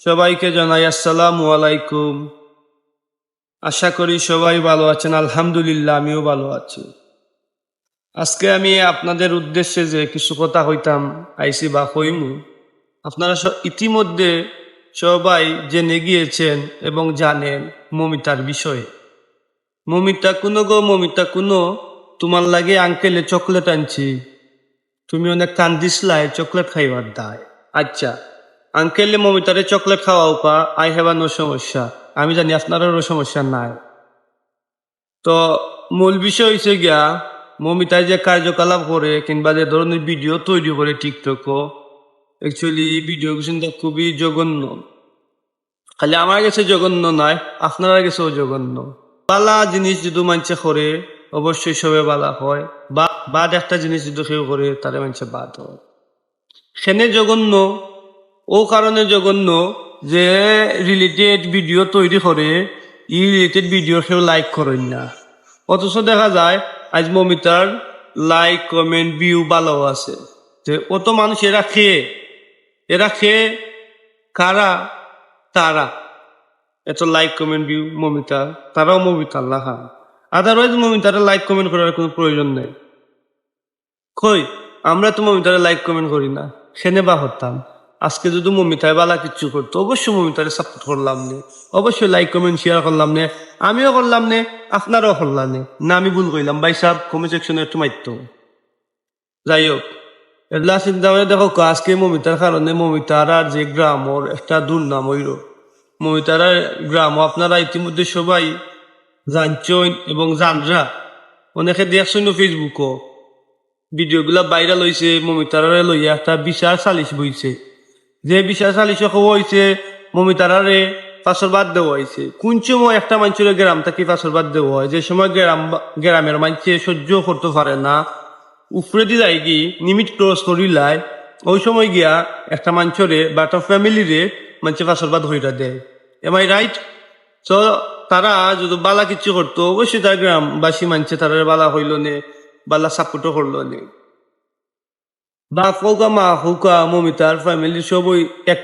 সবাইকে জানাই আসসালামু আলাইকুম। আশা করি সবাই ভালো আছেন। আলহামদুলিল্লাহ, আমিও ভালো আছি। আজকে আমি আপনাদের উদ্দেশ্যে যে কিছু কথা হইতাম আইসি বা হইমু, আপনারা ইতিমধ্যে সবাই জেনে গিয়েছেন এবং জানেন মমিতার বিষয়ে। মমিতা কোনো গো, মমিতা কোনো, তোমার লাগে আঙ্কেলে চকলেট আনছি, তুমি অনেক কান্দিসলাই চকলেট খাইবার দায়। আচ্ছা, আঙ্কেলে মমিতারে চকলেট খাওয়াও পা, আই হ্যাভ নো সমস্যা। আমি জানি আপনারও সমস্যা নাই। তো মূল বিষয় হয়েছে গিয়া, মমিতায় যে কার্যকলাপ করে কিংবা যে ধরনের ভিডিও তৈরি করে টিকটক, অ্যাকচুয়ালি ভিডিও কিন্তু খুবই জঘন্য। খালি আমার কাছে জঘন্য নয়, আপনার কাছেও জঘন্য। বালা জিনিস যদি মানছে করে অবশ্যই সবে বালা হয়, বা বাদ একটা জিনিস যদি কেউ করে তারে মানছে বাদ হয়। সেনে জঘন্য ও কারণে জঘন্য যে রিলেটেড ভিডিও তৈরি করে, ই রিলেটেড ভিডিও কেউ লাইক করেন না। অথচ দেখা যায় আজ মমিতার লাইক কমেন্ট ভিউ ভালো আছে। যে অত মানুষ এরা খেয়ে কারা? তারা এত লাইক কমেন্ট ভিউ মমিতা, তারাও মমিতা লাহা। আদারওয়াইজ মমিতারা লাইক কমেন্ট করার কোনো প্রয়োজন নেই। কই, আমরা তো মমিতারে লাইক কমেন্ট করি না, সেনে বা হতাম। আজকে যদি মমিতায় বালা কিচ্ছু করতো অবশ্যই মমিতারে সাপোর্ট করলাম নে, অবশ্যই লাইক কমেন্ট শেয়ার করলাম নে, আমিও করলাম নে, আপনারাও করলাম নে। না আমি ভুল কইলাম ভাই সাহেব, কমেন্ট সেকশনে একটু মারতো। যাই হোক, এগুলা চিন্তা করে দেখো, আজকে মমিতার কারণে মমিতার আর যে গ্রামর একটা দুর্নাম হইল। মমিতার গ্রাম আপনারা ইতিমধ্যে সবাই জানছেন এবং জানরা, অনেকে দেখছেন ফেসবুকও ভিডিওগুলা ভাইরাল হয়েছে। মমিতারারে লইয়া একটা বিচার সালিশ বইছে, যে বিচার সালিশ হয়েছে মমিতারারে পাশর বাদ দেওয়া হয়েছে। কোন সময় একটা মানুষের গ্রাম থেকে পাশর বাদ দেওয়া হয়, যে সময় গ্রামের মানুষে সহ্য করতে পারে না, উপরে দি যায় কি লিমিট ক্রস করিলাই, ওই সময় গিয়া একটা মানুষরে বা একটা ফ্যামিলিরে মানুষে পাশর বাদ হইরা দেয়। Am I right? তো তারা যদি বালা কিছু করতো অবশ্যই তার গ্রামবাসী মানছে তারা বালা হইল নে, বালা সাপোর্টও করলো নে। বাপ হোক মা হোক মমিতার ফ্যামিলি সবই এক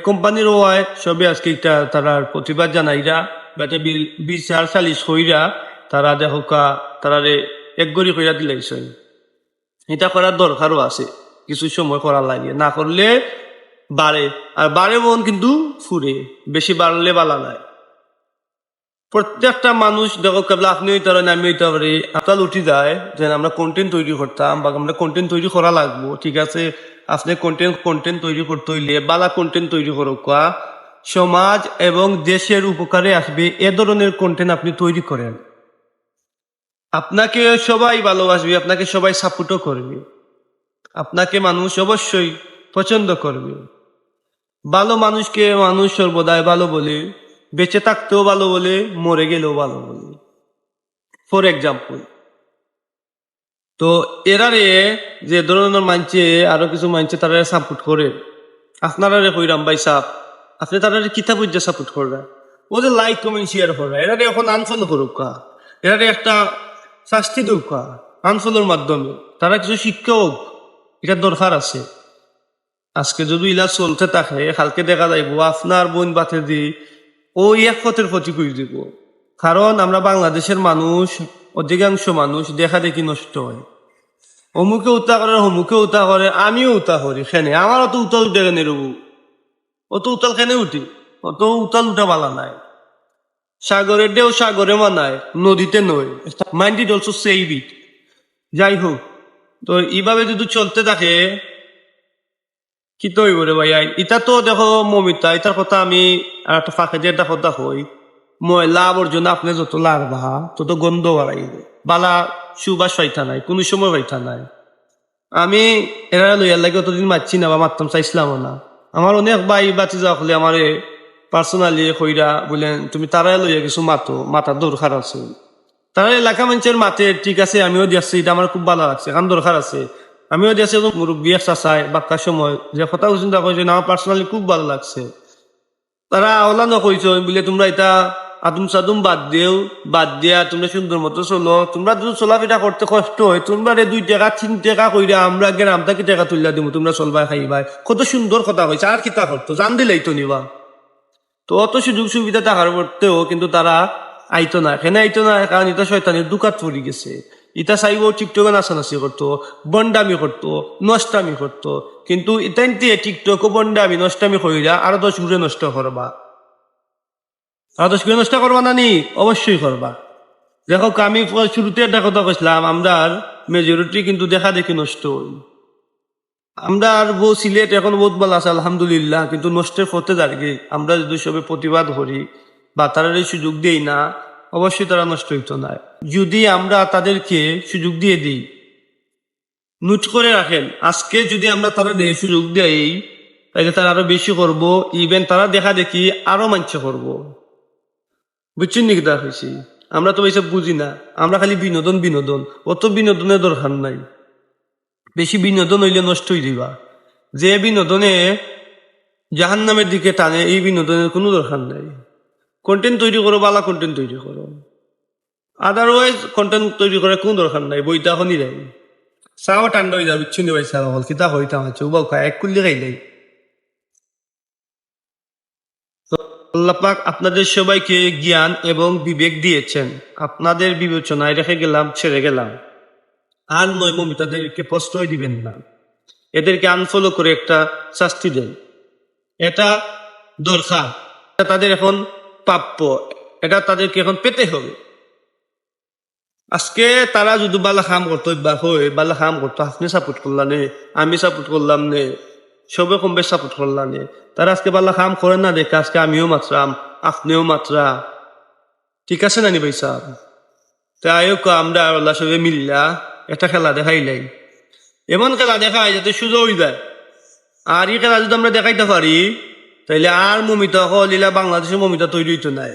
কোম্পানির হওয়ায় সবে আজকে একটা তারার প্রতিবাদ জানাইরা বা একটা বিচার সালিশ হইরা তারা দেখা তারারে একগড়ি কইরা দিলাইছে। এটা করার দরকারও আছে, কিছু সময় করা লাগে, না করলে বাড়ে। আর বাড়ে মন কিন্তু ফুরে, বেশি বাড়লে বালা নাই। প্রত্যেকটা মানুষ দেখো কেবল আপনি হইতে পারেন, আমি হইতে পারি, আপনার উঠি যায় যে আমরা কন্টেন্ট তৈরি করতাম বা আমরা কন্টেন্ট তৈরি করা লাগবো। ঠিক আছে, আপনি কন্টেন্ট তৈরি করতে হইলে বালা কন্টেন্ট তৈরি করুক, সমাজ এবং দেশের উপকারে আসবে এ ধরনের কন্টেন্ট আপনি তৈরি করেন। আপনাকে সবাই ভালোবাসবে, আপনাকে সবাই সাপোর্টও করবে, আপনাকে মানুষ অবশ্যই পছন্দ করবে। ভালো মানুষকে মানুষ সর্বদাই ভালো বলে, বেঁচে থাকতেও ভালো বলে, মরে গেলেও ভালো বলে। ফর এক্সাম্পল, তো এরারে যে ধরনের মানছে, আরো কিছু মানছে তারা সাপোর্ট করে, আপনারা রে কইরাম ভাই সাপ, আপনি তারা কিতাব সাপোর্ট করবেন, ও যে লাইক কমেন্ট শেয়ার করে, এরারে এখন আনফলো করুক, এরারে একটা শাস্তি দেউক আনফলোর মাধ্যমে, তারা কিছু শিক্ষা হোক, এটা দরকার আছে। আজকে যদি ইলা চলতে থাকে, কালকে দেখা যাইব আপনার বোন বাতে দি ও এক পথের ক্ষতি করে দিব। কারণ আমরা বাংলাদেশের মানুষ, অধিকাংশ মানুষ দেখা দেখি নষ্ট হয়। অমুকে উতা করে, অমুকে উতা করে, আমিও উতা করি। খেনে আমার অত উতাল উঠে কেন রবু, অত উতাল খেনে উঠি, অত উতাল উঠা বালা নাই। সাগরের ঢেউ সাগরে মানায়, নদীতে নয়। Mind it also save it. যাই হোক, তো এইভাবে যদি চলতে থাকে কি তো হইব রে ভাই। এটা তো দেখো মমিতা, এটার কথা আমি আর একটা ফাঁকে যে একটা কথা হই, ময়লা আবর্জনা আপনি যত লারবা তত গন্ধ বাড়াইবে, বালা সুবাস পাইতা নাই, কোনো সময় পাইতা নাই। আমি এরা লইয়ার লাগে অতদিন মারছি না বা মারতাম চাইছিলামও না। আমার অনেক ভাই বাতি যাওয়া হলে আমার পার্সোনালি কইরা বলেন তুমি তারাই লইয়া কিছু মাথার দরকার আছে। তারা এলাকা মানুষের মাতে ঠিক আছে, আমিও দিয়েছি, এটা আমার খুব ভালো লাগছে, এখন দরকার আছে। আমিও দিয়েছি মুরব্বী একটা চাই বাক্কার সময় যে কথা চিন্তা করছেন, আমার পার্সোনালি খুব ভালো লাগছে। তারা ওলা নকইছ বলে তোমরা এটা আদম সাদুম বাদ দিয়া তোমরা সুন্দর মতো চলো। তোমরা যদি চলাফেরা করতে কষ্ট হয়, তোমরা 2 টাকা 3 টাকা কইরা আমরা গ্রাম থেকে টাকা তুলিয়া দিব, তোমরা চলবা খাইবাই। কত সুন্দর কথা কইছে, আর কিতা করতো, জান দিলেই তো নিবা। তো অত সুযোগ সুবিধা থাকার পড়তেও কিন্তু তারা আইতো না। এখানে আইতো না কারণ এটা শয়তানের দুকাত পড়ে গেছে। ইটা চাইব টিকটকে নাচানাচি করতো, বন্ডামি করতো, নষ্টামি করতো। কিন্তু ইতান দিয়ে টিকটক বন্ডামি নষ্টামি কইরা আরো 10 ঘুরে নষ্ট করবা। আরো 10 ঘুরে নষ্ট করবা না নি? অবশ্যই করবা। দেখো আমি শুরুতে একটা কথা কইছিলাম, আমরা মেজরিটি কিন্তু দেখা দেখি নষ্ট হই। আমরা আর বউ সিলেট এখন বহুত ভালো আছে আলহামদুলিল্লাহ, কিন্তু নষ্টের পথে দাঁড়িয়ে আমরা যদি সবে প্রতিবাদ করি বা তারা সুযোগ দিই না, অবশ্যই তারা নষ্ট হইতো না। যদি আমরা তাদেরকে সুযোগ দিয়ে দিই, নোট করে রাখেন, আজকে যদি আমরা তারা সুযোগ দেই তাহলে তারা আরো বেশি করবো। ইভেন তারা দেখা দেখি আরো মাঞ্চ করবো। বুঝছেন নাকি তা হয়েছি? আমরা তো এইসব বুঝি না, আমরা খালি বিনোদন বিনোদন। অত বিনোদনের দরকার নাই। বেশি বিনোদন হইলে নষ্ট হয়ে দিবা। যে বিনোদনে জাহান্নামের দিকে টানে, এই বিনোদনের কোনো দরকার নাই। কন্টেন্ট তৈরি করো, বালা কন্টেন্ট তৈরি করো। আদারওয়াইজ কন্টেন্ট তৈরি করার কোনো দরকার নাই। বইটা এখনই যাই চাও ঠান্ডা হয়ে যাবে, ইচ্ছুনি ভাই চা হল কিতা হইতাম আছে উবাও খায় এক কুল্লি খাইলাই। আল্লাহ পাক আপনাদের সবাইকে জ্ঞান এবং বিবেক দিয়েছেন, আপনাদের বিবেচনায় রেখে গেলাম, ছেড়ে গেলাম। আর নয় মমিতাদেরকে প্রশ্রয় দিবেন না, এদেরকে আনফলো করে একটা শাস্তি দেন। এটা দরকার, এটা তাদের এখন প্রাপ্য, এটা তাদেরকে এখন পেতে হবে। আজকে তারা যদি বালা খাম করতো বা হয় বালা খাম করতো, আপনি সাপোর্ট করলাম নে, আমি সাপোর্ট করলাম নে, সবে কম বেশ সাপোর্ট করলাম নে। তারা আজকে বালা খাম করে না দেখে আজকে আমিও মাত্রাম, আপনিও মাত্রা। ঠিক আছে নানি ভাই সাহেব? তাই আমরা আল্লাহ সবে মিল্লা একটা খেলা দেখাইলাই, এমন খেলা দেখাই যাতে সুযোগ হয়ে যায়। আর এই খেলা যদি আমরা দেখাইতে পারি তাইলে আর মমিতা হলিলা বাংলাদেশের মমিতা তৈরি হইতো নাই।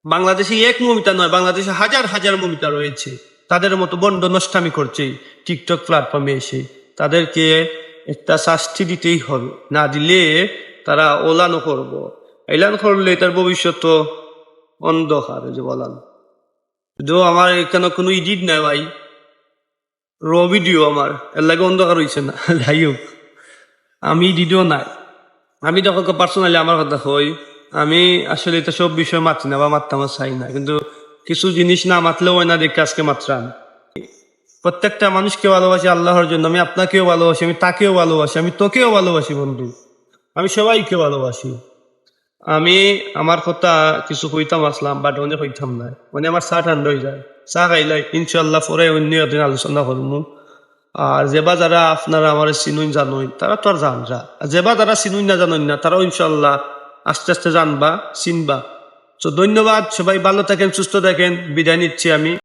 বাংলাদেশে এক মমিতা নয়, বাংলাদেশে হাজার হাজার মমিতা রয়েছে, তাদের মতো বন্ড নষ্টামি করছে টিকটক প্ল্যাটফর্মে এসে। তাদেরকে একটা শাস্তি দিতেই হবে, না দিলে তারা ওলানো করবো। এলান করলে তার ভবিষ্যৎ তো অন্ধকার, যে বলান। যদিও আমার এখানে কোনো ইডিট নাই ভাই, র ভিডিও আমার এর লাগে অন্ধকার হয়েছে না। যাই হোক, আমি ইডিটও নাই। আমি দেখো পার্সোনালি আমার কথা হই, আমি আসলে এটা সব বিষয় মাতি না বা মারতে আমার চাই না, কিন্তু কিছু জিনিস না মাতলেও হয় না দেখে আজকে মাত্রাম। প্রত্যেকটা মানুষকে ভালোবাসি আল্লাহর জন্য। আমি আপনাকেও ভালোবাসি, আমি তাকেও ভালোবাসি, আমি তোকেও ভালোবাসি বন্ধু, আমি সবাইকে ভালোবাসি। আমি আমার কথা কিছু কইতাম আসলাম, বাট অনেক কইতাম না, মানে আমার চা ঠান্ডা হয়ে যায়। চা খাইলাই ইনশাল্লাহ পরে অন্য দিন আলোচনা করবো। আর যেবা যারা আপনারা আমার চিনুন জানুন তারা তো আর জানরা, যেবা যারা চিনুন না জানুন না তারাও ইনশাল্লাহ আস্তে আস্তে জানবা, চিনবা। তো ধন্যবাদ, সবাই ভালো থাকেন, সুস্থ থাকেন, বিদায় নিচ্ছি আমি।